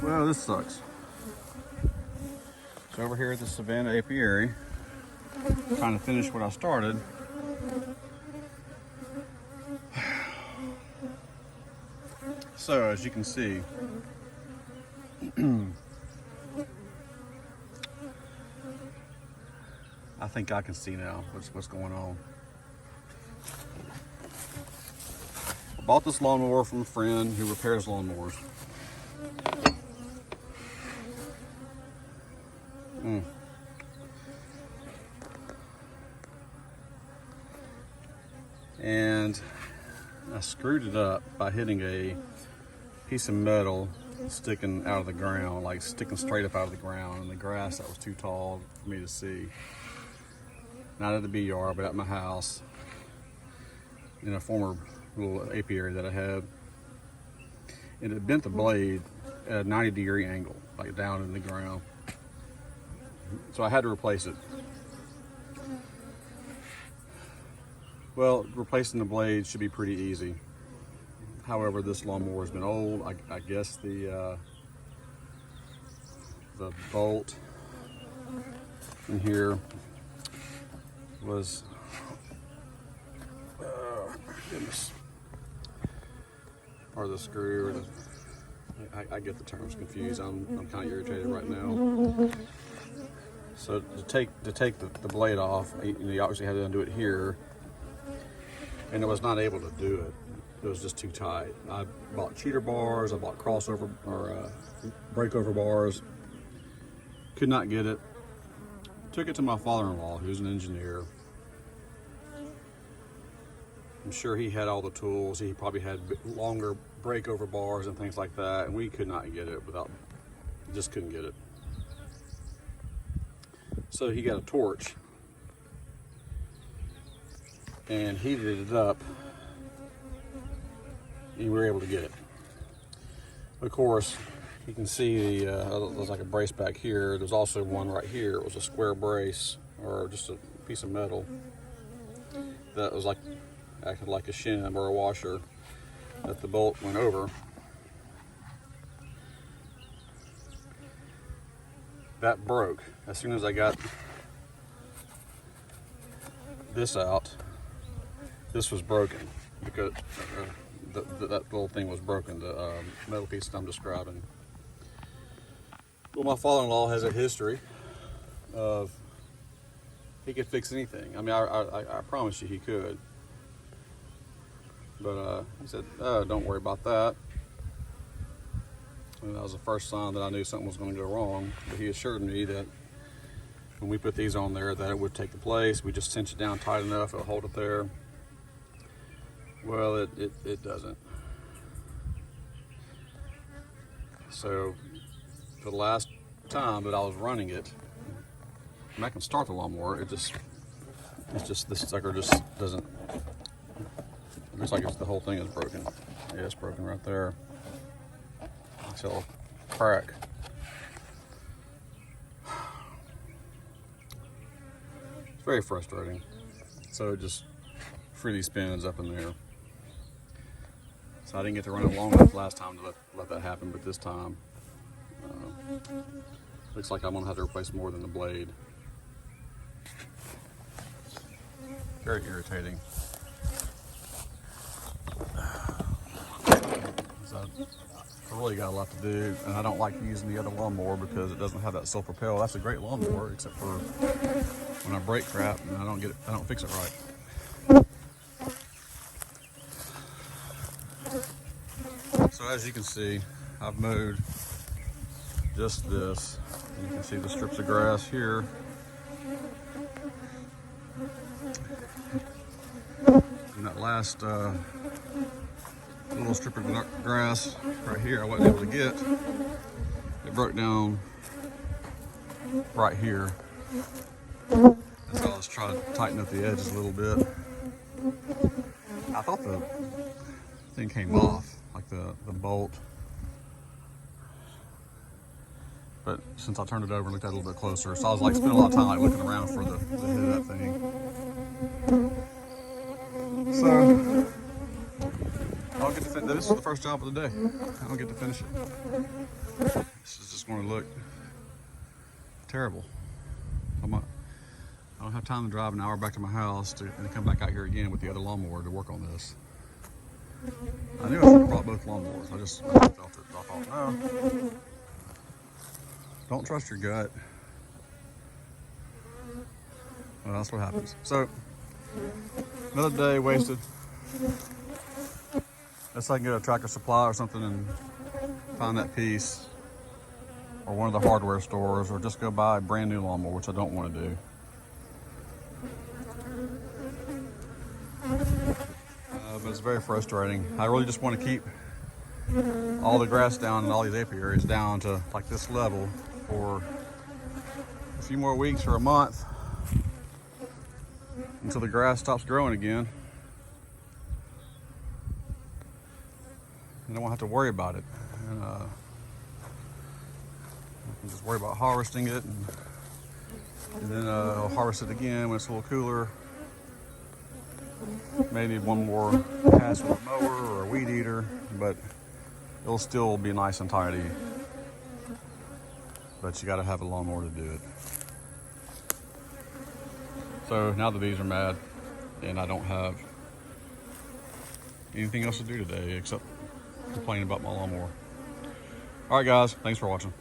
Well, this sucks. So over here at the SAVANNA Apiary, trying to finish what I started. So as you can see, I think I can see now what's going on. I bought this lawnmower from a friend who repairs lawnmowers. And I screwed it up by hitting a piece of metal sticking out of the ground, like sticking straight up out of the ground in the grass that was too tall for me to see. Not at the bee yard, but at my house in a former little apiary that I had. And it bent the blade at a 90-degree angle, like down in the ground. So I had to replace it. Well, replacing the blade should be pretty easy. However, this lawnmower has been old. I guess the bolt in here was, goodness, or the screw, or I get the terms confused. I'm kind of irritated right now. So to take the blade off, you obviously had to undo it here, and I was not able to do it. It was just too tight. I bought cheater bars, I bought crossover or breakover bars. Could not get it. Took it to my father-in-law, who's an engineer. I'm sure he had all the tools. He probably had longer breakover bars and things like that, and we could not get it just couldn't get it. So he got a torch and heated it up, and we were able to get it. Of course, you can see there's like a brace back here. There's also one right here. It was a square brace, or just a piece of metal that was acted like a shim or a washer that the bolt went over. That broke as soon as I got this out. This was broken because that little thing was broken, the metal piece that I'm describing. Well, my father-in-law has a history of, he could fix anything. I mean, I promise you he could. But he said, don't worry about that. And that was the first sign that I knew something was going to go wrong. But he assured me that when we put these on there, that it would take the place. We just cinch it down tight enough, it'll hold it there. Well, it doesn't. So for the last time that I was running it, and I can start the lawnmower, it's just this sucker just doesn't. It looks like the whole thing is broken. Yeah, it's broken right there. It's a crack. It's very frustrating. So it just freely spins up in there. So I didn't get to run it long enough last time to let that happen, but this time looks like I'm gonna have to replace more than the blade. Very irritating. So I really got a lot to do, and I don't like using the other lawnmower because it doesn't have that self-propel. That's a great lawnmower, except for when I break crap and I don't fix it right. So as you can see, I've mowed just this. And you can see the strips of grass here. And that last little strip of grass right here I wasn't able to get. It broke down right here. And so I was trying to tighten up the edges a little bit. I thought the thing came off, like the bolt. But since I turned it over and looked at it a little bit closer, so I was like spending a lot of time like looking around for the head of that thing. So I'll get to this is the first job of the day. I don't get to finish it. This is just going to look terrible. I don't have time to drive an hour back to my house and come back out here again with the other lawnmower to work on this. I knew I should have brought both lawnmowers. I just felt it. I thought, no. Don't trust your gut. Well, that's what happens. So, another day wasted. Unless I can get a Tractor Supply or something and find that piece, or one of the hardware stores, or just go buy a brand new lawnmower, which I don't want to do. But it's very frustrating. I really just want to keep all the grass down and all these apiaries down to like this level for a few more weeks or a month until the grass stops growing again. And I won't have to worry about it. And I can just worry about harvesting it, and then I'll harvest it again when it's a little cooler. May need one more pass with a mower or a weed eater, but it'll still be nice and tidy. But you got to have a lawnmower to do it. So now the bees are mad, and I don't have anything else to do today except complain about my lawnmower. All right, guys, thanks for watching.